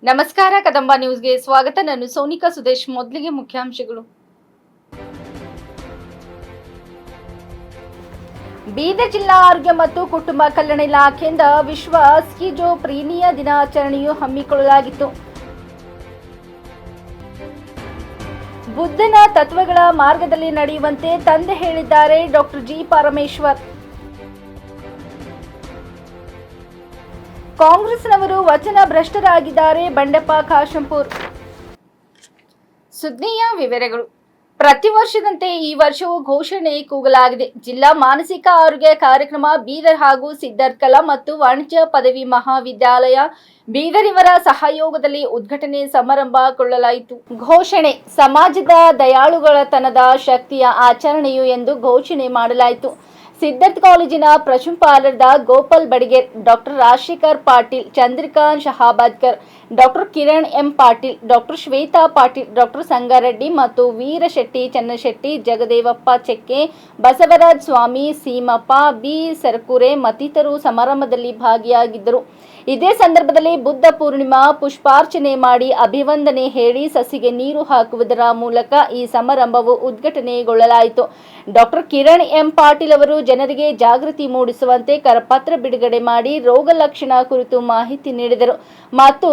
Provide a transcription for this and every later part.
ನಮಸ್ಕಾರ ಕದಂಬ ನ್ಯೂಸ್ಗೆ ಸ್ವಾಗತ. ನಾನು ಸೋನಿಕಾ ಸುದೇಶ್. ಮೊದಲಿಗೆ ಮುಖ್ಯಾಂಶಗಳು. ಬೀದರ್ ಜಿಲ್ಲಾ ಆರೋಗ್ಯ ಮತ್ತು ಕುಟುಂಬ ಕಲ್ಯಾಣ ಇಲಾಖೆಯಿಂದ ವಿಶ್ವ ಸ್ಕಿಜೋಫ್ರೀನಿಯಾ ದಿನಾಚರಣೆಯು ಹಮ್ಮಿಕೊಳ್ಳಲಾಗಿತ್ತು. ಬುದ್ಧನ ತತ್ವಗಳ ಮಾರ್ಗದಲ್ಲಿ ನಡೆಯುವಂತೆ ತಂದೆ ಹೇಳಿದ್ದಾರೆ ಡಾಕ್ಟರ್ ಜಿ ಪರಮೇಶ್ವರ್. ಕಾಂಗ್ರೆಸ್ನವರು ವಚನ ಭ್ರಷ್ಟರಾಗಿದ್ದಾರೆ ಬಂಡೆಪ್ಪ ಕಾಶಂಪುರ್. ಸುದ್ದಿಯ ವಿವರಗಳು. ಪ್ರತಿ ವರ್ಷದಂತೆ ಈ ವರ್ಷವೂ ಘೋಷಣೆ ಕೂಗಲಾಗಿದೆ. ಜಿಲ್ಲಾ ಮಾನಸಿಕ ಆರೋಗ್ಯ ಕಾರ್ಯಕ್ರಮ ಬೀದರ್ ಹಾಗೂ ಸಿದ್ಧಾರ್ಥ ಕಲಾ ಮತ್ತು ವಾಣಿಜ್ಯ ಪದವಿ ಮಹಾವಿದ್ಯಾಲಯ ಬೀದರ್ ಇವರ ಸಹಯೋಗದಲ್ಲಿ ಉದ್ಘಾಟನೆ ಸಮಾರಂಭಗೊಳ್ಳಲಾಯಿತು. ಘೋಷಣೆ: ಸಮಾಜದ ದಯಾಳುಗಳತನದ ಶಕ್ತಿಯ ಆಚರಣೆಯು ಎಂದು ಘೋಷಣೆ ಮಾಡಲಾಯಿತು. ಸಿದ್ಧಾರ್ಥ ಕಾಲೇಜಿನ ಪ್ರಾಂಶುಪಾಲರಾದ Gopal Badiger, doctor Rajashekhar Patil, Chandrakant Shahabadkar, doctor Kiran M Patil, doctor Shweta Patil, doctor Sangareddy ಮತ್ತು ವೀರಶೆಟ್ಟಿ, ಚನ್ನಶೆಟ್ಟಿ, ಜಗದೇವಪ್ಪ ಚೆಕ್ಕೆ, ಬಸವರಾಜ್ ಸ್ವಾಮಿ, ಸೀಮಪ್ಪ, ಬಿ ಸರಕುರೆ ಮತ್ತಿತರರು ಸಮಾರಂಭದಲ್ಲಿ ಭಾಗಿಯಾಗಿದ್ದರು. ಇದೇ ಸಂದರ್ಭದಲ್ಲಿ ಬುದ್ಧ ಪೂರ್ಣಿಮಾ ಪುಷ್ಪಾರ್ಚನೆ ಮಾಡಿ ಅಭಿವಂದನೆ ಹೇಳಿ ಸಸಿಗೆ ನೀರು ಹಾಕುವುದರ ಮೂಲಕ ಈ ಸಮಾರಂಭವು ಉದ್ಘಾಟನೆಗೊಳ್ಳಲಾಯಿತು. ಡಾಕ್ಟರ್ ಕಿರಣ್ ಎಂ ಪಾಟೀಲ್ ಅವರು ಜನರಿಗೆ ಜಾಗೃತಿ ಮೂಡಿಸುವಂತೆ ಕರಪತ್ರ ಬಿಡುಗಡೆ ಮಾಡಿ ರೋಗ ಲಕ್ಷಣ ಕುರಿತು ಮಾಹಿತಿ ನೀಡಿದರು ಮತ್ತು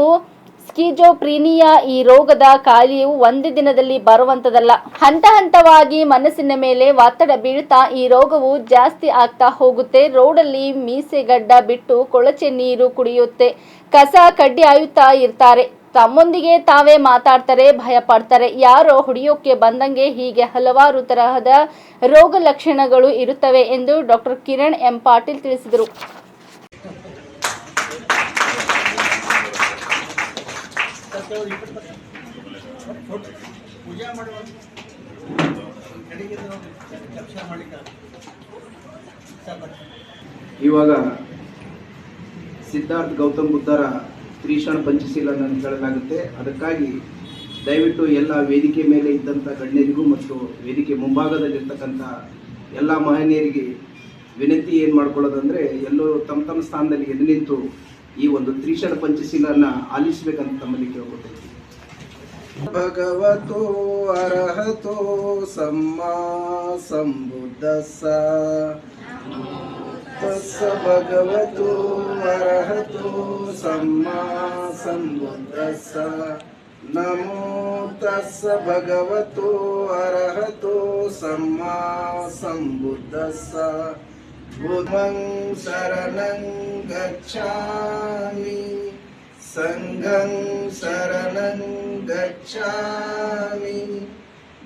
ಸ್ಕಿಜೋಫ್ರೀನಿಯಾ ಈ ರೋಗದ ಕಾಯಿಲೆಯು ಒಂದೇ ದಿನದಲ್ಲಿ ಬರುವಂತದಲ್ಲ. ಹಂತ ಹಂತವಾಗಿ ಮನಸ್ಸಿನ ಮೇಲೆ ಒತ್ತಡ ಬೀಳ್ತಾ ಈ ರೋಗವು ಜಾಸ್ತಿ ಆಗ್ತಾ ಹೋಗುತ್ತೆ. ರೋಡಲ್ಲಿ ಮೀಸೆಗಡ್ಡ ಬಿಟ್ಟು ಕೊಳಚೆ ನೀರು ಕುಡಿಯುತ್ತೆ, ಕಸ ಕಡ್ಡಿ ಆಯುತ್ತಾ ಇರ್ತಾರೆ, ತಮ್ಮೊಂದಿಗೆ ತಾವೇ ಮಾತಾಡ್ತಾರೆ, ಭಯ ಪಡ್ತಾರೆ, ಯಾರೋ ಹೊಡೆಯೋಕೆ ಬಂದಂಗೆ, ಹೀಗೆ ಹಲವಾರು ತರಹದ ರೋಗ ಲಕ್ಷಣಗಳು ಇರುತ್ತವೆ ಎಂದು ಡಾಕ್ಟರ್ ಕಿರಣ್ ಎಂ ಪಾಟೀಲ್ ತಿಳಿಸಿದರು. ಇವಾಗ ಸಿದ್ಧಾರ್ಥ ಗೌತಮ್ ಬುದ್ಧರ ತ್ರಿಶಾಣ ಪಂಚಶೀಲನ ಹೇಳಲಾಗುತ್ತೆ. ಅದಕ್ಕಾಗಿ ದಯವಿಟ್ಟು ಎಲ್ಲ ವೇದಿಕೆ ಮೇಲೆ ಇದ್ದಂಥ ಗಣ್ಯರಿಗೂ ಮತ್ತು ವೇದಿಕೆ ಮುಂಭಾಗದಲ್ಲಿರ್ತಕ್ಕಂಥ ಎಲ್ಲ ಮಹನೀಯರಿಗೆ ವಿನಂತಿ ಏನು ಮಾಡ್ಕೊಳ್ಳೋದಂದರೆ, ಎಲ್ಲರೂ ತಮ್ಮ ತಮ್ಮ ಸ್ಥಾನದಲ್ಲಿ ಎದ್ದು ನಿಂತು ಈ ಒಂದು ತ್ರಿಶಾಣ ಪಂಚಶೀಲನ ಆಲಿಸಬೇಕಂತ ತಮ್ಮಲ್ಲಿ ಕೇಳ್ಕೊಳ್ತೇವೆ. ಭಗವತೋ ಅರ್ಹತೋ ಸಮ್ಮಾ ಸಂಬುದ್ಧಸ್ಸ ತಸ್ಸ ಭಗವತೋ ಅರ್ಹತೋ ಸಮ್ಮಾ ಸಂಬುದ್ಧಸ್ಸ ನಮೋ ತಸ್ಸ ಭಗವತೋ ಅರ್ಹತೋ ಸಮ್ಮಾ ಸಂಬುದ್ಧಸ್ಸ ಬುದ್ಧಂ ಶರಣಂ ಗಚ್ಛಾಮಿ ಸಂಘಂ ಶರಣಂ ಗಚ್ಛಾಮಿ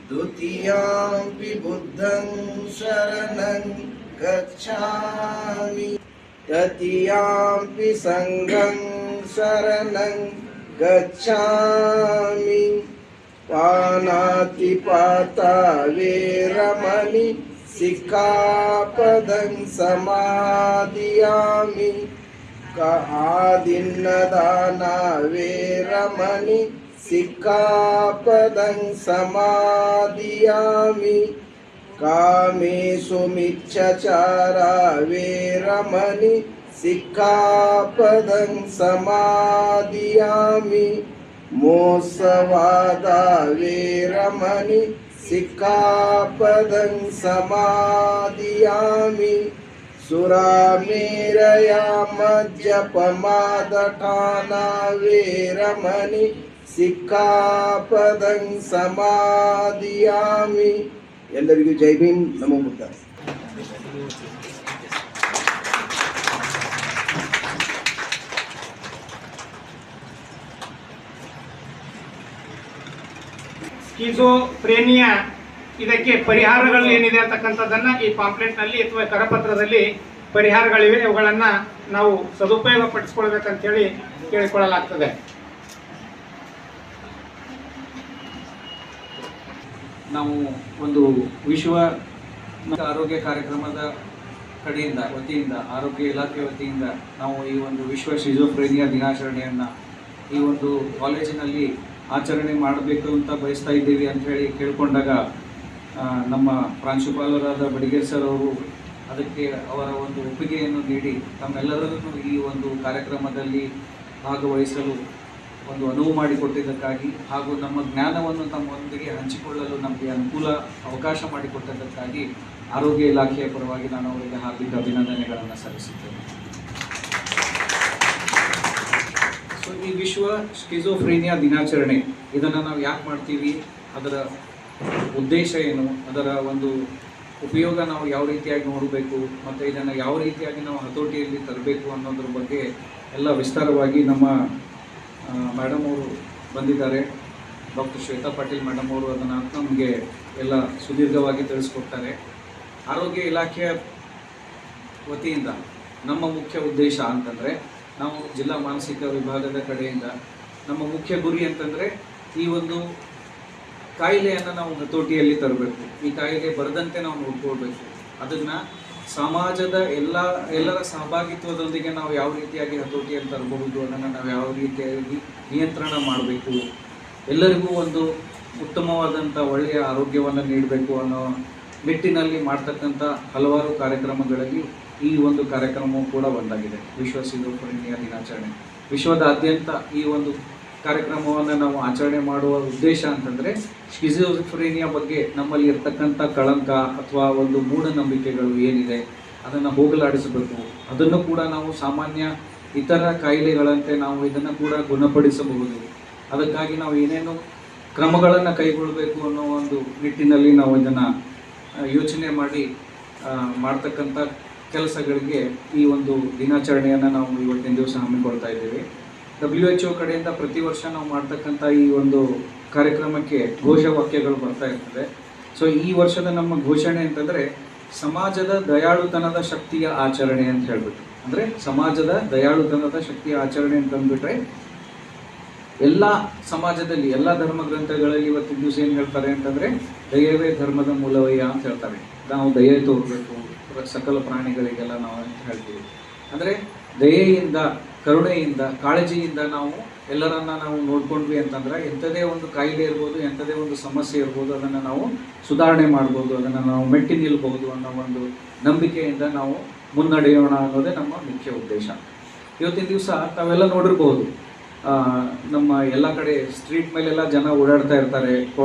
ದ್ವಿತೀಯಾಂಪಿ ಬುದ್ಧಂ ಶರಣಂ ಗಚ್ಛಾಮಿ ತೃತೀಯಾಂಪಿ ಸಂಘಂ ಶರಣಂ ಗಚ್ಛಾಮಿ ಪಾನಾತಿಪಾತಾ ವೇರಮಣಿ ಸಿಕ್ಖಾಪದಂ ಸಮಾದಿಯಾಮಿ ಆದಿನ್ನದಾನ ವೇರಮಣಿ ಸಿಕ್ಖಾಪದಂ ಸಮಾದಿಯಾಮಿ ಕಾಮೇಷು ಮಿಚ್ಛಚಾರ ವೇರಮಣಿ ಸಿಕ್ಖಾಪದಂ ಸಮಾದಿಯಾಮಿ ಮೋಸವಾದ ವೇರಮಣಿ ಸಿಕ್ಖಾಪದಂ ಸಮಾದಿಯಾಮಿ ಸುರಾಮೇರಯ ಮಜ್ಜಪಮಾದಠಾನ ವೇರಮಣಿ ಸಿಕ್ಖಾಪದಂ ಸಮಾದಿಯಾಮಿ. ಎಲ್ಲರಿಗೂ ಜೈ ಭೀಮ್, ನಮೋ ಬುದ್ಧ. ಸ್ಕಿಜೋಫ್ರೇನಿಯಾ ಇದಕ್ಕೆ ಪರಿಹಾರಗಳು ಏನಿದೆ ಅಂತಕ್ಕಂಥದ್ದನ್ನು ಈ ಪಾಂಪ್ಲೆಟ್ನಲ್ಲಿ ಅಥವಾ ಕರಪತ್ರದಲ್ಲಿ ಪರಿಹಾರಗಳಿವೆ. ಅವುಗಳನ್ನು ನಾವು ಸದುಪಯೋಗ ಪಡಿಸ್ಕೊಳ್ಬೇಕಂತೇಳಿ ಕೇಳಿಕೊಳ್ಳಲಾಗ್ತದೆ. ನಾವು ಒಂದು ವಿಶ್ವ ಆರೋಗ್ಯ ಕಾರ್ಯಕ್ರಮದ ಕಡೆಯಿಂದ ವತಿಯಿಂದ ಆರೋಗ್ಯ ಇಲಾಖೆ ವತಿಯಿಂದ ನಾವು ಈ ಒಂದು ವಿಶ್ವ ಸ್ಕಿಜೋಫ್ರೇನಿಯಾ ದಿನಾಚರಣೆಯನ್ನು ಈ ಒಂದು ಕಾಲೇಜಿನಲ್ಲಿ ಆಚರಣೆ ಮಾಡಬೇಕು ಅಂತ ಬಯಸ್ತಾ ಇದ್ದೀವಿ ಅಂತ ಹೇಳಿ ಕೇಳಿಕೊಂಡಾಗ ನಮ್ಮ ಪ್ರಾಂಶುಪಾಲರಾದ ಬಡಿಗೇರ್ ಸರ್ ಅವರು ಅದಕ್ಕೆ ಅವರ ಒಂದು ಒಪ್ಪಿಗೆಯನ್ನು ನೀಡಿ ತಮ್ಮೆಲ್ಲರನ್ನು ಈ ಒಂದು ಕಾರ್ಯಕ್ರಮದಲ್ಲಿ ಭಾಗವಹಿಸಲು ಒಂದು ಅನುವು ಮಾಡಿಕೊಟ್ಟಿದ್ದಕ್ಕಾಗಿ ಹಾಗೂ ನಮ್ಮ ಜ್ಞಾನವನ್ನು ತಮ್ಮೊಂದಿಗೆ ಹಂಚಿಕೊಳ್ಳಲು ನಮಗೆ ಅನುಕೂಲ ಅವಕಾಶ ಮಾಡಿಕೊಟ್ಟದ್ದಕ್ಕಾಗಿ ಆರೋಗ್ಯ ಇಲಾಖೆಯ ಪರವಾಗಿ ನಾನು ಅವರಿಗೆ ಹಾರ್ದಿಕ ಅಭಿನಂದನೆಗಳನ್ನು ಸಲ್ಲಿಸುತ್ತೇನೆ. ಸೊ ಈ ವಿಶ್ವ ಸ್ಕಿಜೋಫ್ರೇನಿಯಾ ದಿನಾಚರಣೆ ಇದನ್ನು ನಾವು ಯಾಕೆ ಮಾಡ್ತೀವಿ, ಅದರ ಉದ್ದೇಶ ಏನು, ಅದರ ಒಂದು ಉಪಯೋಗ ನಾವು ಯಾವ ರೀತಿಯಾಗಿ ನೋಡಬೇಕು ಮತ್ತು ಇದನ್ನು ಯಾವ ರೀತಿಯಾಗಿ ನಾವು ಹತೋಟಿಯಲ್ಲಿ ತರಬೇಕು ಅನ್ನೋದ್ರ ಬಗ್ಗೆ ಎಲ್ಲ ವಿಸ್ತಾರವಾಗಿ ನಮ್ಮ ಮೇಡಮ್ ಅವರು ಬಂದಿದ್ದಾರೆ. ಡಾಕ್ಟರ್ ಶ್ವೇತಾ ಪಾಟೀಲ್ ಮೇಡಮ್ ಅವರು ಅದನ್ನು ನಮಗೆ ಎಲ್ಲ ಸುದೀರ್ಘವಾಗಿ ತಿಳಿಸ್ಕೊಡ್ತಾರೆ. ಆರೋಗ್ಯ ಇಲಾಖೆಯ ವತಿಯಿಂದ ನಮ್ಮ ಮುಖ್ಯ ಉದ್ದೇಶ ಅಂತಂದರೆ, ನಾವು ಜಿಲ್ಲಾ ಮಾನಸಿಕ ವಿಭಾಗದ ಕಡೆಯಿಂದ ನಮ್ಮ ಮುಖ್ಯ ಗುರಿ ಅಂತಂದರೆ ಈ ಒಂದು ಕಾಯಿಲೆಯನ್ನು ನಾವು ಹತೋಟಿಯಲ್ಲಿ ತರಬೇಕು, ಈ ಕಾಯಿಲೆ ಬರದಂತೆ ನಾವು ನೋಡ್ಕೊಳ್ಬೇಕು. ಅದನ್ನು ಸಮಾಜದ ಎಲ್ಲರ ಸಹಭಾಗಿತ್ವದೊಂದಿಗೆ ನಾವು ಯಾವ ರೀತಿಯಾಗಿ ಹತೋಟಿಯಲ್ಲಿ ತರಬಹುದು, ಅದನ್ನು ನಾವು ಯಾವ ರೀತಿಯಾಗಿ ನಿಯಂತ್ರಣ ಮಾಡಬೇಕು, ಎಲ್ಲರಿಗೂ ಒಂದು ಉತ್ತಮವಾದಂಥ ಒಳ್ಳೆಯ ಆರೋಗ್ಯವನ್ನು ನೀಡಬೇಕು ಅನ್ನೋ ನಿಟ್ಟಿನಲ್ಲಿ ಮಾಡ್ತಕ್ಕಂಥ ಹಲವಾರು ಕಾರ್ಯಕ್ರಮಗಳಲ್ಲಿ ಈ ಒಂದು ಕಾರ್ಯಕ್ರಮವೂ ಕೂಡ ಒಂದಾಗಿದೆ. ವಿಶ್ವ ಸ್ಕಿಜೋಫ್ರೇನಿಯಾ ದಿನಾಚರಣೆ ವಿಶ್ವದಾದ್ಯಂತ ಈ ಒಂದು ಕಾರ್ಯಕ್ರಮವನ್ನು ನಾವು ಆಚರಣೆ ಮಾಡುವ ಉದ್ದೇಶ ಅಂತಂದರೆ ಸ್ಕಿಜೋಫ್ರೇನಿಯಾ ಬಗ್ಗೆ ನಮ್ಮಲ್ಲಿ ಇರ್ತಕ್ಕಂಥ ಕಳಂಕ ಅಥವಾ ಒಂದು ಮೂಢನಂಬಿಕೆಗಳು ಏನಿದೆ ಅದನ್ನು ಹೋಗಲಾಡಿಸಬೇಕು. ಅದನ್ನು ಕೂಡ ನಾವು ಸಾಮಾನ್ಯ ಇತರ ಕಾಯಿಲೆಗಳಂತೆ ನಾವು ಇದನ್ನು ಕೂಡ ಗುಣಪಡಿಸಬಹುದು. ಅದಕ್ಕಾಗಿ ನಾವು ಏನೇನು ಕ್ರಮಗಳನ್ನು ಕೈಗೊಳ್ಳಬೇಕು ಅನ್ನೋ ಒಂದು ನಿಟ್ಟಿನಲ್ಲಿ ನಾವು ಇದನ್ನು ಯೋಚನೆ ಮಾಡಿ ಮಾಡ್ತಕ್ಕಂಥ ಕೆಲಸಗಳಿಗೆ ಈ ಒಂದು ದಿನಾಚರಣೆಯನ್ನು ನಾವು ಇವತ್ತಿನ ದಿವಸ ಹಮ್ಮಿಕೊಳ್ತಾ ಇದ್ದೀವಿ. WHO ಕಡೆಯಿಂದ ಪ್ರತಿ ವರ್ಷ ನಾವು ಮಾಡ್ತಕ್ಕಂಥ ಈ ಒಂದು ಕಾರ್ಯಕ್ರಮಕ್ಕೆ ಘೋಷವಾಕ್ಯಗಳು ಬರ್ತಾ ಇರ್ತದೆ. ಸೊ ಈ ವರ್ಷದ ನಮ್ಮ ಘೋಷಣೆ ಅಂತಂದರೆ ಸಮಾಜದ ದಯಾಳುತನದ ಶಕ್ತಿಯ ಆಚರಣೆ ಅಂತ ಹೇಳ್ಬಿಟ್ಟು, ಅಂದರೆ ಸಮಾಜದ ದಯಾಳುತನದ ಶಕ್ತಿಯ ಆಚರಣೆ ಅಂತಂದ್ಬಿಟ್ರೆ ಎಲ್ಲ ಸಮಾಜದಲ್ಲಿ ಎಲ್ಲ ಧರ್ಮ ಗ್ರಂಥಗಳಲ್ಲಿ ಇವತ್ತಿನ ದಿವಸ ಏನು ಹೇಳ್ತಾರೆ ಅಂತಂದರೆ ದಯವೇ ಧರ್ಮದ ಮೂಲವಯ್ಯ ಅಂತ ಹೇಳ್ತಾರೆ. ನಾವು ದಯೆ ತೋರಬೇಕು ಸಕಲ ಪ್ರಾಣಿಗಳಿಗೆಲ್ಲ ನಾವು ಅಂತ ಹೇಳ್ತೀವಿ. ಅಂದರೆ ದಯೆಯಿಂದ, ಕರುಣೆಯಿಂದ, ಕಾಳಜಿಯಿಂದ ನಾವು ಎಲ್ಲರನ್ನ ನಾವು ನೋಡ್ಕೊಂಡ್ವಿ ಅಂತಂದ್ರೆ ಎಂಥದೇ ಒಂದು ಕಾಯಿಲೆ ಇರ್ಬೋದು, ಎಂಥದೇ ಒಂದು ಸಮಸ್ಯೆ ಇರ್ಬೋದು, ಅದನ್ನು ನಾವು ಸುಧಾರಣೆ ಮಾಡ್ಬೋದು, ಅದನ್ನು ನಾವು ಮೆಟ್ಟಿ ನಿಲ್ಬಹುದು ಅನ್ನೋ ಒಂದು ನಂಬಿಕೆಯಿಂದ ನಾವು ಮುನ್ನಡೆಯೋಣ ಅನ್ನೋದೇ ನಮ್ಮ ಮುಖ್ಯ ಉದ್ದೇಶ. ಇವತ್ತಿನ ದಿವಸ ತಾವೆಲ್ಲ ನೋಡಿರ್ಬೋದು, ನಮ್ಮ ಎಲ್ಲ ಕಡೆ ಸ್ಟ್ರೀಟ್ ಮೇಲೆಲ್ಲ ಜನ ಓಡಾಡ್ತಾ ಇರ್ತಾರೆ,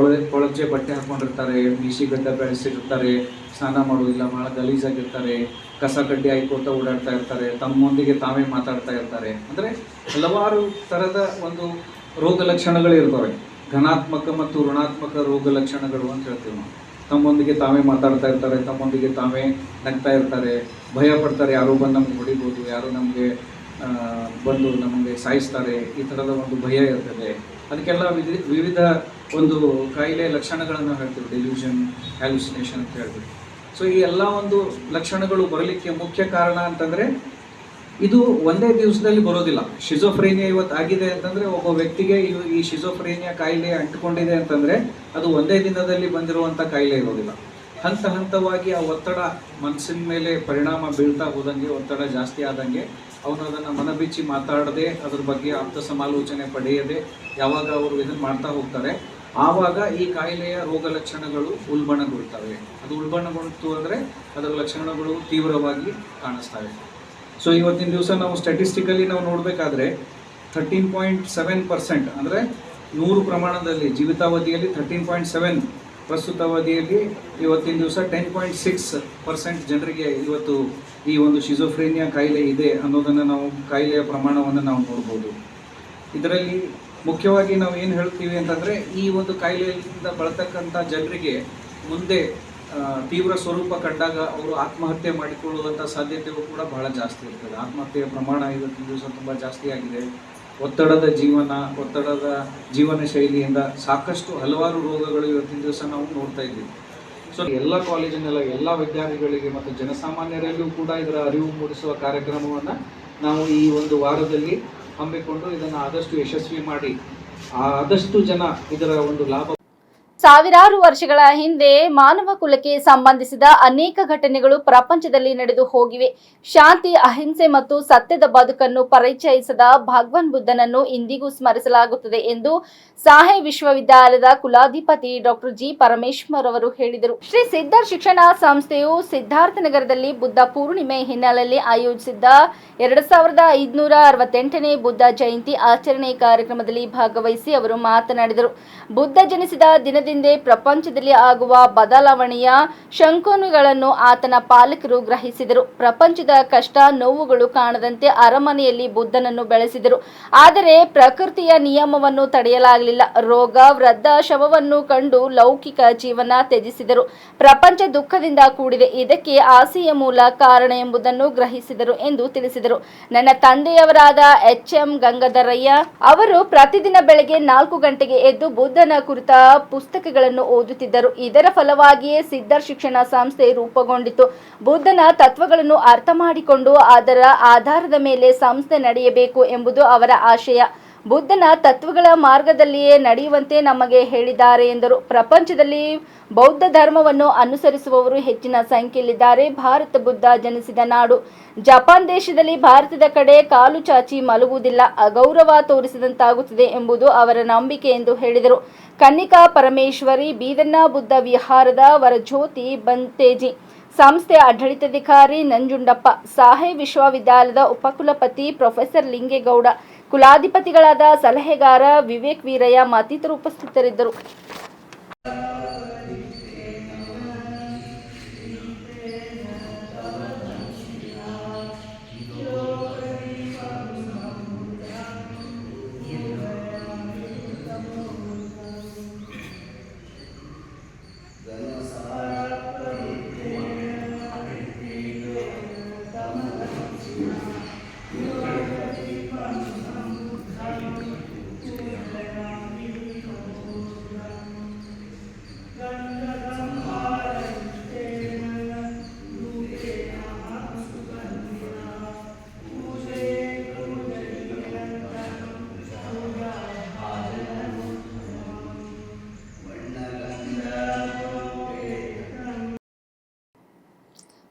ಕೊಳಚೆ ಬಟ್ಟೆ ಹಾಕ್ಕೊಂಡಿರ್ತಾರೆ, ಮೀಸಿ ಗಡ್ಡ ಬೆಳೆಸಿರ್ತಾರೆ, ಸ್ನಾನ ಮಾಡೋದಿಲ್ಲ, ಭಾಳ ಗಲೀಜಾಗಿರ್ತಾರೆ, ಕಸ ಕಡ್ಡಿ ಹಾಯ್ಕೋತ ಓಡಾಡ್ತಾ ಇರ್ತಾರೆ, ತಮ್ಮೊಂದಿಗೆ ತಾವೇ ಮಾತಾಡ್ತಾ ಇರ್ತಾರೆ. ಅಂದರೆ ಹಲವಾರು ಥರದ ಒಂದು ರೋಗ ಲಕ್ಷಣಗಳು ಇರ್ತವೆ, ಘನಾತ್ಮಕ ಮತ್ತು ಋಣಾತ್ಮಕ ರೋಗ ಲಕ್ಷಣಗಳು ಅಂತ ಹೇಳ್ತೀವಿ ನಾವು. ತಮ್ಮೊಂದಿಗೆ ತಾವೇ ಮಾತಾಡ್ತಾ ಇರ್ತಾರೆ, ತಮ್ಮೊಂದಿಗೆ ತಾವೇ ನಗ್ತಾ ಇರ್ತಾರೆ, ಭಯ ಪಡ್ತಾರೆ, ಯಾರೋ ಬಂದು ನಮ್ಗೆ ಹೊಡಿಬೋದು, ಯಾರೋ ನಮಗೆ ಬಂದು ನಮಗೆ ಸಾಯಿಸ್ತಾರೆ, ಈ ಥರದ ಒಂದು ಭಯ ಇರ್ತದೆ. ಅದಕ್ಕೆಲ್ಲ ವಿವಿಧ ಒಂದು ಕಾಯಿಲೆ ಲಕ್ಷಣಗಳನ್ನು ಹೇಳ್ತೀವಿ, ಡೆಲ್ಯೂಷನ್, ಹ್ಯಾಲುಸಿನೇಷನ್ ಅಂತ ಹೇಳ್ತೀವಿ. ಸೊ ಈ ಎಲ್ಲ ಒಂದು ಲಕ್ಷಣಗಳು ಬರಲಿಕ್ಕೆ ಮುಖ್ಯ ಕಾರಣ ಅಂತಂದರೆ ಇದು ಒಂದೇ ದಿವಸದಲ್ಲಿ ಬರೋದಿಲ್ಲ. ಶಿಜೋಫ್ರೇನಿಯಾ ಇವತ್ತು ಆಗಿದೆ ಅಂತಂದರೆ ಒಬ್ಬ ವ್ಯಕ್ತಿಗೆ ಈ ಶಿಜೋಫ್ರೇನಿಯಾ ಕಾಯಿಲೆ ಅಂಟಿಕೊಂಡಿದೆ ಅಂತಂದರೆ ಅದು ಒಂದೇ ದಿನದಲ್ಲಿ ಬಂದಿರುವಂಥ ಕಾಯಿಲೆ ಇರೋದಿಲ್ಲ. ಹಂತ ಹಂತವಾಗಿ ಆ ಒತ್ತಡ ಮನಸ್ಸಿನ ಮೇಲೆ ಪರಿಣಾಮ ಬೀಳ್ತಾ ಹೋದಂಗೆ, ಒತ್ತಡ ಜಾಸ್ತಿ ಆದಂಗೆ ಅವನು ಅದನ್ನು ಮನಬಿಚ್ಚಿ ಮಾತಾಡದೆ, ಅದ್ರ ಬಗ್ಗೆ ಆಪ್ತ ಸಮಾಲೋಚನೆ ಪಡೆಯದೆ ಯಾವಾಗ ಅವರು ಇದನ್ನು ಮಾಡ್ತಾ ಹೋಗ್ತಾರೆ, ಆವಾಗ ಈ ಕಾಯಿಲೆಯ ರೋಗ ಲಕ್ಷಣಗಳು ಉಲ್ಬಣಗೊಳ್ತವೆ. ಅದು ಉಲ್ಬಣಗೊಳ್ತು ಅಂದರೆ ಅದರ ಲಕ್ಷಣಗಳು ತೀವ್ರವಾಗಿ ಕಾಣಿಸ್ತವೆ. ಸೊ ಇವತ್ತಿನ ದಿವಸ ನಾವು ಸ್ಟ್ಯಾಟಿಸ್ಟಿಕಲಿ ನಾವು ನೋಡಬೇಕಾದ್ರೆ 13.7% ಅಂದರೆ 100 ಪ್ರಮಾಣದಲ್ಲಿ ಜೀವಿತಾವಧಿಯಲ್ಲಿ 13.7, ಪ್ರಸ್ತುತ ಅವಧಿಯಲ್ಲಿ ಇವತ್ತಿನ ದಿವಸ 10.6% ಜನರಿಗೆ ಇವತ್ತು ಈ ಒಂದು ಶಿಜೋಫ್ರೇನಿಯಾ ಕಾಯಿಲೆ ಇದೆ ಅನ್ನೋದನ್ನು ನಾವು ಕಾಯಿಲೆಯ ಪ್ರಮಾಣವನ್ನು ನಾವು ನೋಡ್ಬೋದು. ಇದರಲ್ಲಿ ಮುಖ್ಯವಾಗಿ ನಾವು ಏನು ಹೇಳ್ತೀವಿ ಅಂತಂದರೆ ಈ ಒಂದು ಕಾಯಿಲೆಯಿಂದ ಬಳತಕ್ಕಂಥ ಜನರಿಗೆ ಮುಂದೆ ತೀವ್ರ ಸ್ವರೂಪ ಕಂಡಾಗ ಅವರು ಆತ್ಮಹತ್ಯೆ ಮಾಡಿಕೊಳ್ಳುವಂಥ ಸಾಧ್ಯತೆಯೂ ಕೂಡ ಬಹಳ ಜಾಸ್ತಿ ಇರ್ತದೆ. ಆತ್ಮಹತ್ಯೆಯ ಪ್ರಮಾಣ ಇವತ್ತಿನ ದಿವಸ ತುಂಬ ಜಾಸ್ತಿ ಆಗಿದೆ. ಒತ್ತಡದ ಜೀವನ ಶೈಲಿಯಿಂದ ಸಾಕಷ್ಟು ಹಲವಾರು ರೋಗಗಳು ಇವತ್ತಿನ ದಿವಸ ನಾವು ನೋಡ್ತಾ ಇದ್ದೀವಿ. ಸೊ ಎಲ್ಲ ಕಾಲೇಜಿನೆಲ್ಲ ಎಲ್ಲ ವಿದ್ಯಾರ್ಥಿಗಳಿಗೆ ಮತ್ತು ಜನಸಾಮಾನ್ಯರಲ್ಲೂ ಕೂಡ ಇದರ ಅರಿವು ಮೂಡಿಸುವ ಕಾರ್ಯಕ್ರಮವನ್ನು ನಾವು ಈ ಒಂದು ವಾರದಲ್ಲಿ ಹಮ್ಮಿಕೊಂಡು ಇದನ್ನು ಆದಷ್ಟು ಯಶಸ್ವಿ ಮಾಡಿ ಆದಷ್ಟು ಜನ ಇದರ ಒಂದು ಲಾಭ ಸಾವಿರಾರು ವರ್ಷಗಳ ಹಿಂದೆ ಮಾನವ ಕುಲಕ್ಕೆ ಸಂಬಂಧಿಸಿದ ಅನೇಕ ಘಟನೆಗಳು ಪ್ರಪಂಚದಲ್ಲಿ ನಡೆದು ಹೋಗಿವೆ. ಶಾಂತಿ, ಅಹಿಂಸೆ ಮತ್ತು ಸತ್ಯದ ಬದುಕನ್ನು ಪರಿಚಯಿಸಿದ ಭಗವಾನ್ ಬುದ್ಧನನ್ನು ಇಂದಿಗೂ ಸ್ಮರಿಸಲಾಗುತ್ತದೆ ಎಂದು ಸಾಹೆ ವಿಶ್ವವಿದ್ಯಾಲಯದ ಕುಲಾಧಿಪತಿ ಡಾಕ್ಟರ್ ಜಿ ಪರಮೇಶ್ವರ್ ಅವರು ಹೇಳಿದರು. ಶ್ರೀ ಸಿದ್ಧಾರ್ಥ ಶಿಕ್ಷಣ ಸಂಸ್ಥೆಯು ಸಿದ್ಧಾರ್ಥನಗರದಲ್ಲಿ ಬುದ್ಧ ಪೂರ್ಣಿಮೆ ಹಿನ್ನೆಲೆಯಲ್ಲಿ ಆಯೋಜಿಸಿದ್ದ 2568ನೇ ಬುದ್ಧ ಜಯಂತಿ ಆಚರಣೆ ಕಾರ್ಯಕ್ರಮದಲ್ಲಿ ಭಾಗವಹಿಸಿ ಅವರು ಮಾತನಾಡಿದರು. ಬುದ್ಧ ಜನಿಸಿದ ದಿನದಿಂದ ಪ್ರಪಂಚದಲ್ಲಿ ಆಗುವ ಬದಲಾವಣೆಯ ಶಂಕುಗಳನ್ನು ಆತನ ಪಾಲಕರು ಗ್ರಹಿಸಿದರು. ಪ್ರಪಂಚದ ಕಷ್ಟ ನೋವುಗಳು ಕಾಣದಂತೆ ಅರಮನೆಯಲ್ಲಿ ಬುದ್ಧನನ್ನು ಬೆಳೆಸಿದರು. ಆದರೆ ಪ್ರಕೃತಿಯ ನಿಯಮವನ್ನು ತಡೆಯಲಾಗಲಿಲ್ಲ. ರೋಗ, ವೃದ್ಧ ಶವವನ್ನು ಕಂಡು ಲೌಕಿಕ ಜೀವನ ತ್ಯಜಿಸಿದರು. ಪ್ರಪಂಚ ದುಃಖದಿಂದ ಕೂಡಿದೆ. ಇದಕ್ಕೆ ಆಸೆಯ ಮೂಲ ಕಾರಣ ಎಂಬುದನ್ನು ಗ್ರಹಿಸಿದರು ಎಂದು ತಿಳಿಸಿದರು. ನನ್ನ ತಂದೆಯವರಾದ ಎಚ್.ಎಂ. ಗಂಗಾಧರಯ್ಯ ಅವರು ಪ್ರತಿದಿನ ಬೆಳಗ್ಗೆ 4 ಗಂಟೆಗೆ ಎದ್ದು ಬುದ್ಧನ ಕುರಿತ ಪುಸ್ತಕಗಳನ್ನು ಓದುತ್ತಿದ್ದರು. ಇದರ ಫಲವಾಗಿಯೇ ಸಿದ್ಧಾರ್ಥ ಶಿಕ್ಷಣ ಸಂಸ್ಥೆ ರೂಪುಗೊಂಡಿತು. ಬುದ್ಧನ ತತ್ವಗಳನ್ನು ಅರ್ಥ ಮಾಡಿಕೊಂಡು ಅದರ ಆಧಾರದ ಮೇಲೆ ಸಂಸ್ಥೆ ನಡೆಯಬೇಕು ಎಂಬುದು ಅವರ ಆಶಯ. ಬುದ್ಧನ ತತ್ವಗಳ ಮಾರ್ಗದಲ್ಲಿಯೇ ನಡೆಯುವಂತೆ ನಮಗೆ ಹೇಳಿದ್ದಾರೆ ಎಂದರು. ಪ್ರಪಂಚದಲ್ಲಿ ಬೌದ್ಧ ಧರ್ಮವನ್ನು ಅನುಸರಿಸುವವರು ಹೆಚ್ಚಿನ ಸಂಖ್ಯೆಯಲ್ಲಿದ್ದಾರೆ. ಭಾರತ ಬುದ್ಧ ಜನಿಸಿದ ನಾಡು. ಜಪಾನ್ ದೇಶದಲ್ಲಿ ಭಾರತದ ಕಡೆ ಕಾಲು ಚಾಚಿ ಮಲಗುವುದಿಲ್ಲ, ಅಗೌರವ ತೋರಿಸಿದಂತಾಗುತ್ತದೆ ಎಂಬುದು ಅವರ ನಂಬಿಕೆ ಎಂದು ಹೇಳಿದರು. ಕನ್ನಿಕಾ ಪರಮೇಶ್ವರಿ, ಬೀದರ್ನ ಬುದ್ಧ ವಿಹಾರದ ವರಜ್ಯೋತಿ ಬಂತೇಜಿ, ಸಂಸ್ಥೆ ಆಡಳಿತಾಧಿಕಾರಿ ನಂಜುಂಡಪ್ಪ, ಸಾಹೆ ವಿಶ್ವವಿದ್ಯಾಲಯದ ಉಪಕುಲಪತಿ ಪ್ರೊಫೆಸರ್ ಲಿಂಗೇಗೌಡ, ಕುಲಾಧಿಪತಿಗಳಾದ ಸಲಹೆಗಾರ ವಿವೇಕ್ ವೀರಯ್ಯ ಮತ್ತಿತರರು ಉಪಸ್ಥಿತರಿದ್ದರು.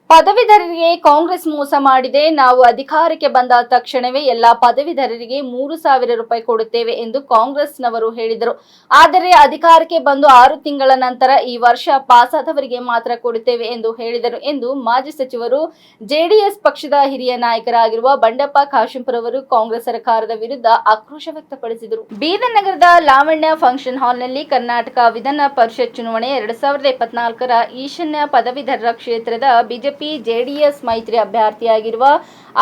ಪದವೀಧರರಿಗೆ ಕಾಂಗ್ರೆಸ್ ಮೋಸ ಮಾಡಿದೆ. ನಾವು ಅಧಿಕಾರಕ್ಕೆ ಬಂದ ತಕ್ಷಣವೇ ಎಲ್ಲಾ ಪದವೀಧರರಿಗೆ 3,000 ರೂಪಾಯಿ ಕೊಡುತ್ತೇವೆ ಎಂದು ಕಾಂಗ್ರೆಸ್ನವರು ಹೇಳಿದರು. ಆದರೆ ಅಧಿಕಾರಕ್ಕೆ ಬಂದು 6 ತಿಂಗಳ ನಂತರ ಈ ವರ್ಷ ಪಾಸಾದವರಿಗೆ ಮಾತ್ರ ಕೊಡುತ್ತೇವೆ ಎಂದು ಹೇಳಿದರು ಎಂದು ಮಾಜಿ ಸಚಿವರು, ಜೆಡಿಎಸ್ ಪಕ್ಷದ ಹಿರಿಯ ನಾಯಕರಾಗಿರುವ ಬಂಡೆಪ್ಪ ಕಾಶೆಂಪುರ ಅವರು ಕಾಂಗ್ರೆಸ್ ಸರ್ಕಾರದ ವಿರುದ್ಧ ಆಕ್ರೋಶ ವ್ಯಕ್ತಪಡಿಸಿದರು. ಬೀದರ್ ನಗರದ ಲಾವಣ್ಯ ಫಂಕ್ಷನ್ ಹಾಲ್ನಲ್ಲಿ ಕರ್ನಾಟಕ ವಿಧಾನ ಪರಿಷತ್ ಚುನಾವಣೆ 2024ರ ಈಶಾನ್ಯ ಪದವೀಧರರ ಕ್ಷೇತ್ರದ ಬಿಜೆಪಿ ಜೆಡಿಎಸ್ ಮೈತ್ರಿ ಅಭ್ಯರ್ಥಿಯಾಗಿರುವ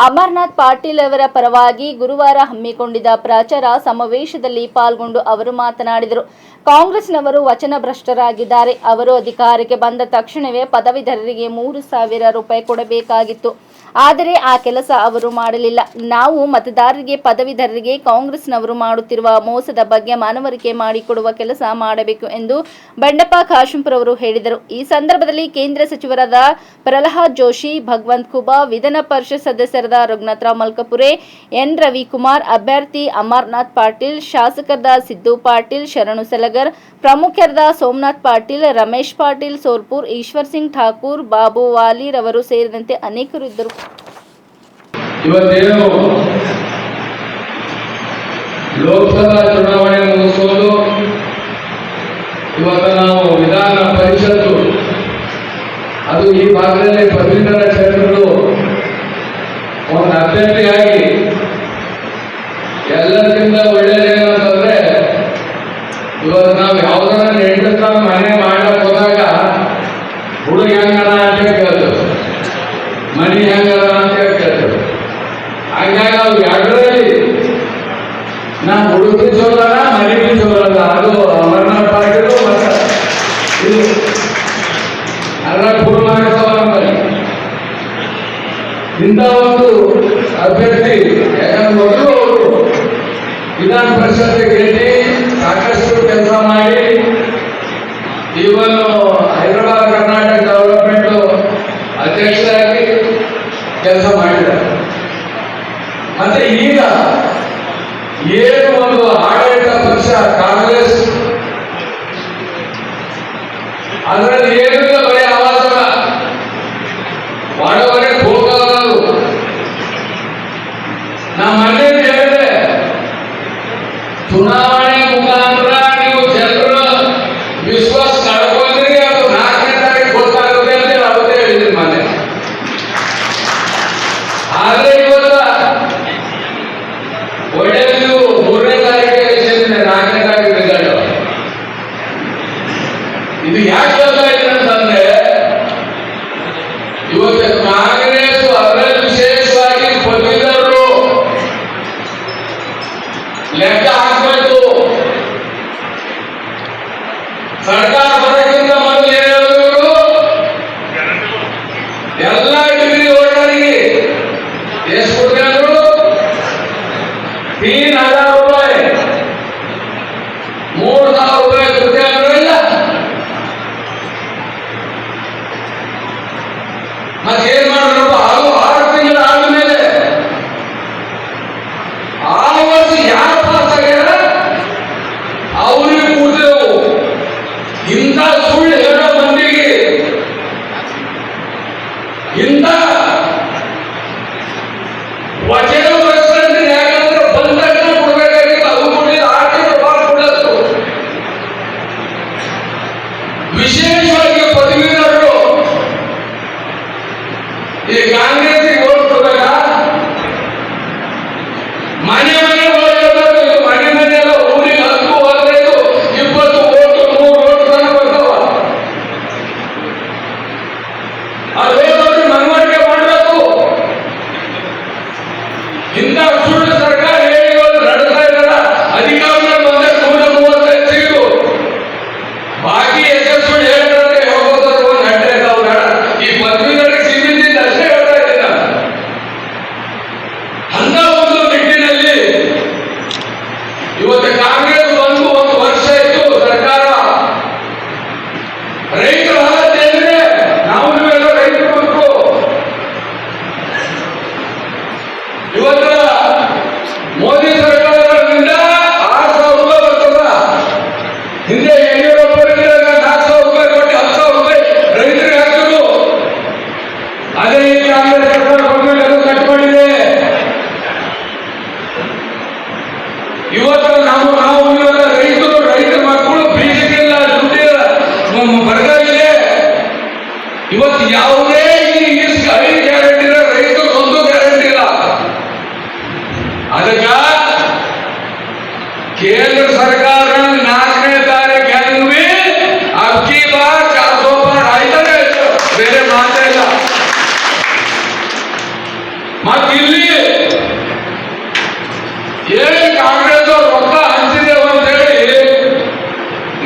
ಅಮರನಾಥ್ ಪಾಟೀಲ್ ಅವರ ಪರವಾಗಿ ಗುರುವಾರ ಹಮ್ಮಿಕೊಂಡಿದ್ದ ಪ್ರಚಾರ ಸಮಾವೇಶದಲ್ಲಿ ಪಾಲ್ಗೊಂಡು ಅವರು ಮಾತನಾಡಿದರು. ಕಾಂಗ್ರೆಸ್ನವರು ವಚನಭ್ರಷ್ಟರಾಗಿದ್ದಾರೆ. ಅವರು ಅಧಿಕಾರಕ್ಕೆ ಬಂದ ತಕ್ಷಣವೇ ಪದವೀಧರರಿಗೆ 3,000 ರೂಪಾಯಿ ಕೊಡಬೇಕಾಗಿತ್ತು. ಆದರೆ ಆ ಕೆಲಸ ಅವರು ಮಾಡಲಿಲ್ಲ. ನಾವು ಮತದಾರರಿಗೆ, ಪದವೀಧರರಿಗೆ ಕಾಂಗ್ರೆಸ್ನವರು ಮಾಡುತ್ತಿರುವ ಮೋಸದ ಬಗ್ಗೆ ಮನವರಿಕೆ ಮಾಡಿಕೊಡುವ ಕೆಲಸ ಮಾಡಬೇಕು ಎಂದು ಬಂಡೆಪ್ಪ ಕಾಶೆಂಪುರ ಅವರು ಹೇಳಿದರು. ಈ ಸಂದರ್ಭದಲ್ಲಿ ಕೇಂದ್ರ ಸಚಿವರಾದ ಪ್ರಹ್ಲಾದ್ ಜೋಶಿ, ಭಗವಂತ್ ಖೂಬಾ, ವಿಧಾನ ಪರಿಷತ್ ಸದಸ್ಯರಾದ ರಘುನಾಥರಾವ್ ಮಲ್ಕಾಪುರೆ, ಎನ್ ರವಿಕುಮಾರ್, ಅಭ್ಯರ್ಥಿ ಅಮರನಾಥ್ ಪಾಟೀಲ್, ಶಾಸಕರಾದ ಸಿದ್ದು ಪಾಟೀಲ್, ಶರಣು ಸಲಗರ್, ಪ್ರಮುಖರಾದ ಸೋಮನಾಥ್ ಪಾಟೀಲ್, ರಮೇಶ್ ಪಾಟೀಲ್ ಸೋಲ್ಪುರ್, ಈಶ್ವರ್ ಸಿಂಗ್ ಠಾಕೂರ್, ಬಾಬು ವಾಲಿ ರವರು ಸೇರಿದಂತೆ ಅನೇಕರು ಇದ್ದರು. ಇವತ್ತೇನು ಲೋಕಸಭಾ ಚುನಾವಣೆ ಮುಗಿಸೋದು, ಇವತ್ತು ನಾವು ವಿಧಾನ ಪರಿಷತ್ತು ಅದು ಈ ಭಾಗದಲ್ಲಿ ಪದವೀಧರ ಕ್ಷೇತ್ರಗಳು ಒಂದು ಅಭ್ಯರ್ಥಿಯಾಗಿ ಎಲ್ಲಕ್ಕಿಂತ ಒಳ್ಳೆಯದೇನಂತಂದ್ರೆ, ಇವತ್ತು ನಾವು ಯಾವ್ದಾರ ನೆಂಟ ಮನೆ ಮಾಡಕ್ ಹೋದಾಗ ಹುಡುಗ ಹೆಂಗಣ ಅಂತ ಕೇಳ್ತೇವೆ, ಮನಿ ಹೆಂಗದ ಅಂತ ಕೇಳ್ತೇವೆ. ಹಾಗಾಗಿ ನಾವು ಎರಡರಲ್ಲಿ ನಾವು ಹುಡುಗಿ ಚೋರಲ್ಲ, ಮನಿ ಚೋರಲ್ಲ. ಅದು ಅಮರನಾಥ್ ಪಾಟೀಲ್ ಮತ್ತು ಇದು ಇಂಥ ಒಂದು ಅಭ್ಯರ್ಥಿ, ಯಾಕಂದ್ರೆ ಮೊದಲು ಅವರು ವಿಧಾನ ಪರಿಷತ್ ಗೆದ್ದು ಸಾಕಷ್ಟು ಕೆಲಸ ಮಾಡಿ ಈವನ್ ಹೈದರಾಬಾದ್ ಕರ್ನಾಟಕ ಡೆವಲಪ್ಮೆಂಟ್ ಅಧ್ಯಕ್ಷರಾಗಿ ಕೆಲಸ ಮಾಡಿದ್ದಾರೆ. ಮತ್ತೆ ಈಗ ಏನು ಒಂದು ಆಡಳಿತ ಪಕ್ಷ ಕಾಂಗ್ರೆಸ್ ಅದರಲ್ಲಿ ಏನಿಲ್ಲ, ಬರೀ ಆವಾಸನ ಒಳಗಡೆ ಹೋಗೋದು. ನಮ್ಮ ಮನೆಯಲ್ಲಿ ಹೇಳಿದೆ, ಚುನಾವಣೆ ಮುಖಾಂತರ ನೀವು ಜನರ ವಿಶ್ವಾಸ ಕಳ್ಕೊಂಡ್ರಿ, ಅದು 4ನೇ ತಾರೀಕು ಗೊತ್ತಾಗುತ್ತೆ ಅಂತ ಅವತ್ತೇ ಹೇಳಿದ್ರಿ ಮನೆ. ಆದ್ರೆ ಇವತ್ತ ಒಳ್ಳೆಯದು 3ನೇ ತಾರೀಕಿಗೆ ಎಲೆಕ್ಷನ್, 4ನೇ ತಾರೀಕು ರಿಸಲ್ಟ್. ಇದು ಯಾಕೆ ಗೊತ್ತಾಯ್ತು ಅಂತಂದ್ರೆ, ಇವತ್ತು ಕಾಂಗ್ರೆಸ್ ಅದರಲ್ಲಿ ವಿಶೇಷವಾಗಿ ಪದವೀಧರರು ಲೆಕ್ಕ ಹಾಕಬೇಕು. ಸರ್ಕಾರ ಬರೋಕ್ಕಿಂತ ಮೊದಲು ಏನ್ ಹೇಳಬೇಕು, ಎಲ್ಲ ಡಿಗ್ರಿ ಹೋಲ್ಡರ್ಗೆ ಎಷ್ಟು ಕೊಡ್ತಿದ್ರು? 3000 ರೂಪಾಯಿ, 3000 ರೂಪಾಯಿ ಕೊಡ್ತಿದ್ರು. ಇಲ್ಲ ಮತ್ತೇನ್ ಮಾಡಿದ್ರು? ಅದು 6 ತಿಂಗಳು ಆದ್ಮೇಲೆ ಆ ವರ್ಷ ಯಾರು ಪಾಸ್ ಆಗ್ಯಾರ ಅವ್ರಿಗೆ ಕೂದೆವು. ಇಂಥ ಸುಳ್ಳು ಹೇಳೋ ಮಂದಿಗೆ, ಇಂಥ ವಚನ ಪ್ರಶ್ನೆ ಯಾಕಂದ್ರೆ ಬಂದಾಗ ಕೊಡ್ಬೇಕಾಗಿತ್ತು, ಅದು ಕೊಡಲಿಲ್ಲ. 6 ತಿಂಗಳು ಬಾಳ್ ಕೊಡತ್ತು. ವಿಶೇಷವಾಗಿ ಪದವೀಧರರು ಈ ಕಾಂಗ್ರೆಸ್ಗೆ ಓಟ್ ಕೊಡಬೇಕ. ಮನೆ ಮನೆ ಓಡಬೇಕು. ಮನೆ ಮನೆಯಲ್ಲ ಊರಿಗೆ 10, 15, 20 ಓಟು, 100 ಓಟು ತನಕ ಬರ್ತಾವ. ಅದೇನೋದ್ರೆ ಮನವರಿಕೆ ಮಾಡಬೇಕು. ಇಂಥ ಸುಳ್ಳು ಸರ್ಕಾರ ಹೇಳಿ ನಡೆಸ್ತಾ ಇದ್ದಾರ. ಅಧಿಕಾರದಲ್ಲಿ ಬಂದ 135 ಸೀಟು, ಬಾಕಿ ಎಷ್ಟು ಸುಳ್ಳು ಹೇಳ್ತಾರೆ ಹೋಗೋದು ನಡ್ಡೆ ಇದ್ದಾವೆ. ಈ ಪದವೀಧರಿಗೆ ಸೀಮಿತ ಅಷ್ಟೇ ಹೇಳ್ತಾ ಇದ್ದೀನಿ ನಾನು. ಅಂತ ಒಂದು ನಿಟ್ಟಿನಲ್ಲಿ ಇವತ್ತು ಕಾಂಗ್ರೆಸ್ ಬಂದು 1 ವರ್ಷ ಇತ್ತು ಸರ್ಕಾರ. ರೈತರ ಹಾಲತ್ ಏನಿದೆ, ನಾವು ನೀವೆಲ್ಲ ರೈತರು ಬಂತು. ಇವತ್ತು ಮೋದಿ ಸರ್ಕಾರದಿಂದ 6,000 ರೂಪಾಯಿ ಬರ್ತದ. ಹಿಂದೆ ಯಡಿಯೂರಪ್ಪರಿಗೆ 4,000 ರೂಪಾಯಿ ಕೊಟ್ಟು 10,000 ರೂಪಾಯಿ ರೈತರಿಗೆ ಹಾಕಿದ್ರು. ಅದೇ ಈ ಕಾಂಗ್ರೆಸ್ ಸರ್ಕಾರ ಬಂದ್ಮೇಲೆ ಅದು ಕಟ್ ಮಾಡಿದೆ. ಇವತ್ತು ನಾವು ರೈತರ ಮಕ್ಕಳು ಬೀಜಕ್ಕಿಲ್ಲ, ದುಡ್ಡಿಲ್ಲ, ಬರಗಾಲಿದೆ. ಇವತ್ತು ಯಾವುದೇ ಈ 5 ಗ್ಯಾರಂಟಿ ಇಲ್ಲ, ರೈತರು 1 ಗ್ಯಾರಂಟಿ ಇಲ್ಲ. ಅದಕ್ಕ ಕೇಂದ್ರ ಸರ್ಕಾರ 4ನೇ ತಾರೀಕು ಹೆಂಗ್ವಿ ಅಕ್ಕಿ ಬಾರ್ 400 ಬಾರ್ ಆಯ್ತಾನೆ, ಬೇರೆ ಮಾತೇ ಇಲ್ಲ. ಮತ್ತೆ ಇಲ್ಲಿ ಏನ್ ಕಾಂಗ್ರೆಸ್ ರೊಕ್ಕ ಹಂಚಿದೇವು ಅಂತ ಹೇಳಿ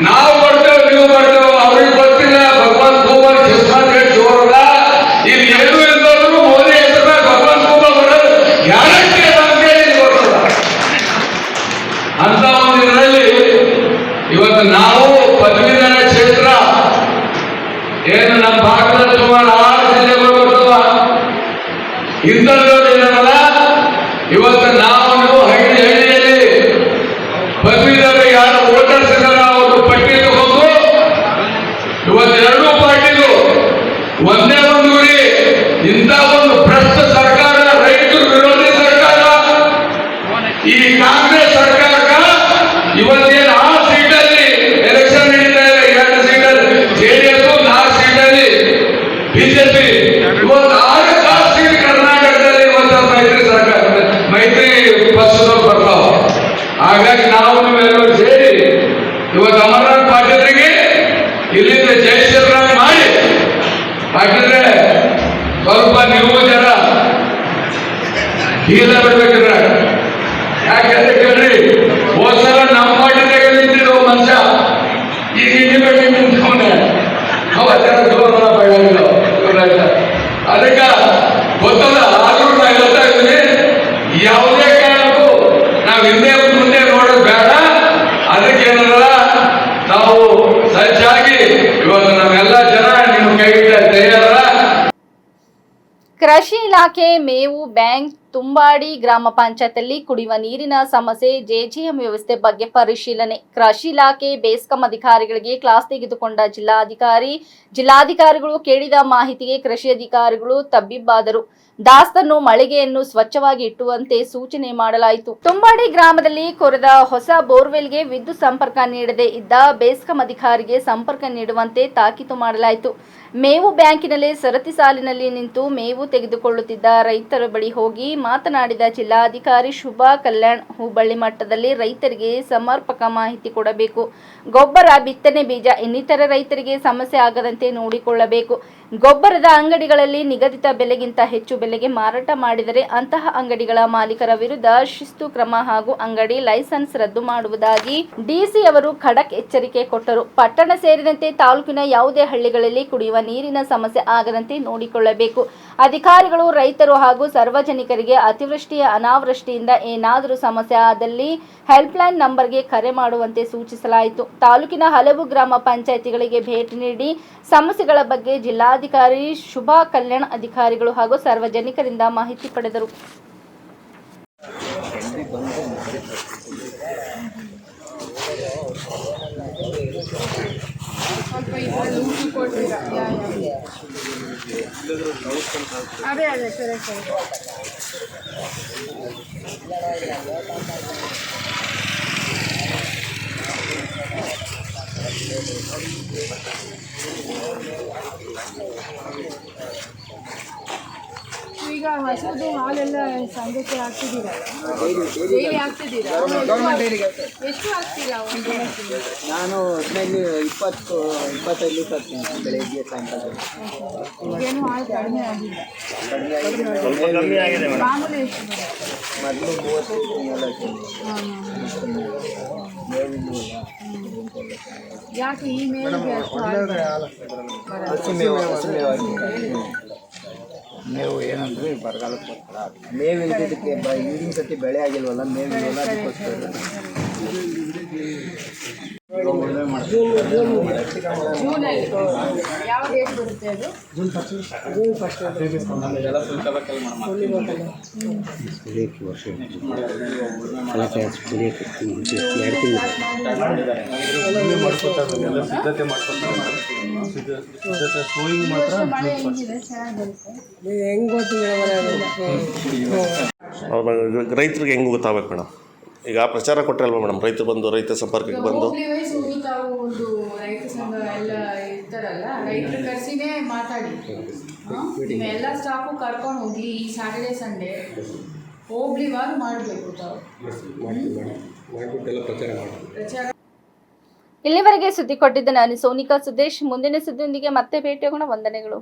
ನಾವು ಬರ್ತೇವೆ, ನೀವು ಬರ್ತೇವೆ, ಅವ್ರಿಗೆ ಗೊತ್ತಿಲ್ಲ. ಭಗವಂತ ಕೂಬಲ್ ಕಿಸ್ಮತ್ ಜೋರದ ಇಲ್ಲಿ ಏನು ಇಲ್ಲದ್ರು ಮೋದಿ ಹೆಸರ ಭಗವಂತ ಕೂಬಲ್ ಬರೋದು ಗ್ಯಾರಂಟಿ ಅಂತ ಹೇಳಿ ಬರ್ತದ. ಅಂತ ಒಂದು ಇದರಲ್ಲಿ ಇವತ್ತು ನಾವು ಪದವೀಧರ ಕ್ಷೇತ್ರ ಏನು ನಮ್ಮ ಭಾಗದಲ್ಲಿ ಸುಮಾರು 6 ಜಿಲ್ಲೆಗಳು ಬರ್ತವ. ಇಂಥದ್ದು ಏನಲ್ಲ, ಇವತ್ತು ನಾವು ಹಳ್ಳಿಯಲ್ಲಿ ಪದವೀಧರ ಯಾರು ವೋಟರ್ಸ್ ಇದಾರ ಅವರು ಪಟ್ಟಿ ತಗೊಂಡು ಇವತ್ತು 2 ಪಾರ್ಟಿಗೂ ಒಂದೇ ಒಂದು ಗುರಿ. ಇಂಥ ಒಂದು ಭ್ರಷ್ಟ ಸರ್ಕಾರ, ರೈತರು ವಿರೋಧಿ ಸರ್ಕಾರ, ಈ ಕಾಂಗ್ರೆಸ್ ಸರ್ಕಾರಕ್ಕ ಇವತ್ತೇನು 6 ಸೀಟಲ್ಲಿ ಎಲೆಕ್ಷನ್ ನಡೀತಾ ಇದೆ. 2 ಸೀಟಲ್ಲಿ JDS, 4 ಸೀಟಲ್ಲಿ ಬಿಜೆಪಿ. ಇವತ್ತು 6 ಸೀಟ್ ಕರ್ನಾಟಕದಲ್ಲಿ ಇವತ್ತು ಮೈತ್ರಿ ಪಕ್ಷದವ್ರು ಬರ್ತಾವ. ಹಾಗಾಗಿ ನಾವು ನೀವೆಲ್ಲರೂ ಸೇರಿ ಇವತ್ತು ಅಮರನಾಥ್ ಪಾಟೀಲ್ರಿಗೆ ಇಲ್ಲಿಂದ ಜೈ ಶ್ರೀರಾಮ್ ಮಾಡಿ, ಪಾಟೀಲ್ರೆ ಸ್ವಲ್ಪ ನೀವು ಜನ ಹೀಲ ಬಿಡ್ಬೇಕಿದ್ರೆ. ಯಾಕೆಂತ ಕೇಳ್ರಿ, ಹೋದ್ಸಲ ನಮ್ಮ ಪಾರ್ಟಿಗೆ ನಿಂತಿರೋ ಮನುಷ್ಯ ಈಗ ನಿಮಗೆ ನಿಂತವನೆ ಅವತ್ತೆಲ್ಲ ಜೋರ ಬೆಳಗಿಲ್ಲ. ಅದಕ್ಕೆ ಗೊತ್ತಲ್ಲ, ಆದ್ರೂ ನಾ ಹೇಳ್ತಾ ಇದ್ದೀನಿ, ಯಾವುದೇ ಕಾರಣಕ್ಕೂ ನಾವು ಹಿಂದೆ ಮುಂದೆ ನೋಡೋದು ಬೇಡ. ಅದಕ್ಕೇನಲ್ಲ, ನಾವು ಸಜ್ಜಾಗಿ ಇವತ್ತು ನಾವೆಲ್ಲ ಜನ ನಿಮ್ಮ ಕೈ ಹಿಡಿದ ತಯಾರ. ಕೃಷಿ ಇಲಾಖೆ, ಮೇವು ಬ್ಯಾಂಕ್, ತುಂಬಾಡಿ ಗ್ರಾಮ ಪಂಚಾಯತ್ನಲ್ಲಿ ಕುಡಿಯುವ ನೀರಿನ ಸಮಸ್ಯೆ ಜೆಜೆಎಂ ವ್ಯವಸ್ಥೆ ಬಗ್ಗೆ ಪರಿಶೀಲನೆ. ಕೃಷಿ ಇಲಾಖೆ ಬೇಸ್ಕಾಂ ಅಧಿಕಾರಿಗಳಿಗೆ ಕ್ಲಾಸ್ ತೆಗೆದುಕೊಂಡ ಜಿಲ್ಲಾಧಿಕಾರಿಗಳು ಕೇಳಿದ ಮಾಹಿತಿಗೆ ಕೃಷಿ ಅಧಿಕಾರಿಗಳು ತಬ್ಬಿಬ್ಬಾದರು. ದಾಸ್ತನ್ನು ಮಳಿಗೆಯನ್ನು ಸ್ವಚ್ಛವಾಗಿ ಇಟ್ಟುವಂತೆ ಸೂಚನೆ ಮಾಡಲಾಯಿತು. ತುಂಬಾಡಿ ಗ್ರಾಮದಲ್ಲಿ ಕೊರೆದ ಹೊಸ ಬೋರ್ವೆಲ್ಗೆ ವಿದ್ಯುತ್ ಸಂಪರ್ಕ ನೀಡದೇ ಇದ್ದ ಬೇಸ್ಕಾಂ ಅಧಿಕಾರಿಗೆ ಸಂಪರ್ಕ ನೀಡುವಂತೆ ತಾಕೀತು ಮಾಡಲಾಯಿತು. ಮೇವು ಬ್ಯಾಂಕಿನಲ್ಲಿ ಸರತಿ ಸಾಲಿನಲ್ಲಿ ನಿಂತು ಮೇವು ತೆಗೆದುಕೊಳ್ಳುತ್ತಿದ್ದ ರೈತರ ಬಳಿ ಹೋಗಿ ಮಾತನಾಡಿದ ಜಿಲ್ಲಾಧಿಕಾರಿ ಶುಭಾ ಕಲ್ಯಾಣ್, ಹೋಬಳಿ ಮಟ್ಟದಲ್ಲಿ ರೈತರಿಗೆ ಸಮರ್ಪಕ ಮಾಹಿತಿ ಕೊಡಬೇಕು. ಗೊಬ್ಬರ, ಬಿತ್ತನೆ ಬೀಜ ಇನ್ನಿತರ ರೈತರಿಗೆ ಸಮಸ್ಯೆ ಆಗದಂತೆ ನೋಡಿಕೊಳ್ಳಬೇಕು. ಗೊಬ್ಬರದ ಅಂಗಡಿಗಳಲ್ಲಿ ನಿಗದಿತ ಬೆಲೆಗಿಂತ ಹೆಚ್ಚು ಬೆಲೆಗೆ ಮಾರಾಟ ಮಾಡಿದರೆ ಅಂತಹ ಅಂಗಡಿಗಳ ಮಾಲೀಕರ ವಿರುದ್ಧ ಶಿಸ್ತು ಕ್ರಮ ಹಾಗೂ ಅಂಗಡಿ ಲೈಸೆನ್ಸ್ ರದ್ದು ಮಾಡುವುದಾಗಿ ಡಿಸಿ ಅವರು ಖಡಕ್ ಎಚ್ಚರಿಕೆ ಕೊಟ್ಟರು. ಪಟ್ಟಣ ಸೇರಿದಂತೆ ತಾಲೂಕಿನ ಯಾವುದೇ ಹಳ್ಳಿಗಳಲ್ಲಿ ಕುಡಿಯುವ ನೀರಿನ ಸಮಸ್ಯೆ ಆಗದಂತೆ ನೋಡಿಕೊಳ್ಳಬೇಕು. ಅಧಿಕಾರಿಗಳು ರೈತರು ಹಾಗೂ ಸಾರ್ವಜನಿಕರಿಗೆ ಅತಿವೃಷ್ಟಿ ಅನಾವೃಷ್ಟಿಯಿಂದ ಏನಾದರೂ ಸಮಸ್ಯೆ ಆದಲ್ಲಿ ಹೆಲ್ಪ್ಲೈನ್ ನಂಬರ್ಗೆ ಕರೆ ಮಾಡುವಂತೆ ಸೂಚಿಸಲಾಯಿತು. ತಾಲೂಕಿನ ಹಲವು ಗ್ರಾಮ ಪಂಚಾಯಿತಿಗಳಿಗೆ ಭೇಟಿ ನೀಡಿ ಸಮಸ್ಯೆಗಳ ಬಗ್ಗೆ ಜಿಲ್ಲಾಧಿಕಾರಿ ಶುಭಾ ಕಲ್ಯಾಣ್ ಅಧಿಕಾರಿಗಳು ಹಾಗೂ ಸಾರ್ವಜನಿಕರಿಂದ ಮಾಹಿತಿ ಪಡೆದರು. ಅದೇ ಸರಿ ಈಗ ಹಸುದು ಹಾಲೆಲ್ಲ ಸಂಜೆಗೆ ಹಾಕ್ತಿದ್ದೀರಾ? ಡೈಲಿ ಹಾಕ್ತಿದ್ದೀರಾ? ಎಷ್ಟು ಹಾಕ್ತೀರಾ ಒಂದು ದಿನಕ್ಕೆ? ನಾನು 25 ಲೀಟರ್ ಹಾಕ್ತೀನಿ ಬೆಳಗ್ಗೆ ಸಾಯಂಕಾಲ. ಏನು ಹಾಲು ಕಡಿಮೆ ಆಗಿಲ್ಲ? ಮಾಮೂಲಿ ಎಷ್ಟು ಬರುತ್ತೆ? ಮೊದಲು 30 ಯಾಕೆ ಈ ಮೇಲಿಗೆ ಅಷ್ಟು ಮೇವು ಏನಂದ್ರೆ ಬರಗಾಲಕ್ಕೆ ಮೇವು ಇಲ್ದಿದ್ದಕ್ಕೆ ಈಗಿನ ಸತಿ ಬೆಳೆ ಆಗಿಲ್ವಲ್ಲ, ಮೇವು ಇಲ್ವಲ್ಲ, ಅದಕ್ಕೋಸ್ಕರ ಜೂನಲ್ಲಿ ಯಾವ ಡೇಟ್ ಬರುತ್ತೆ ಅದು? June first. ಸಿದ್ಧತೆ ಮಳೆ ಹೆಂಗಿದೆ? ಚೆನ್ನಾಗಿ ಬರುತ್ತೆ. ರೈತರಿಗೆ ಹೆಂಗೆ ಗೊತ್ತಾಗಬೇಕು ಮೇಡಮ್? ಈಗ ಪ್ರಚಾರ ಕೊಟ್ಟರಲ್ವ ಮೇಡಮ್, ರೈತರು ಬಂದು ರೈತ ಸಂಪರ್ಕಕ್ಕೆ ಬಂದು ತಾವು ಒಂದು ರೈತ ಸಂಘ ಎಲ್ಲ ಇರ್ತಾರಲ್ಲ, ರೈತರ ಕರೆಸಿನೇ ಮಾತಾಡಿ. ಎಲ್ಲ ಸ್ಟಾಫು ಕರ್ಕೊಂಡು ಹೋಗಿ ಈ ಸ್ಯಾಟರ್ಡೆ ಸಂಡೇ ಹೋಗ್ಲಿವಾಗ ಮಾಡಬೇಕು ತಾವು. ಪ್ರಚಾರ. ಇಲ್ಲಿವರೆಗೆ ಸುದ್ದಿ ಕೊಟ್ಟಿದ್ದ ನಾನು ಸೋನಿಕಾ ಸುದೇಶ್. ಮುಂದಿನ ಸುದ್ದಿಯೊಂದಿಗೆ ಮತ್ತೆ ಭೇಟಿಯಾಗೋಣ. ವಂದನೆಗಳು.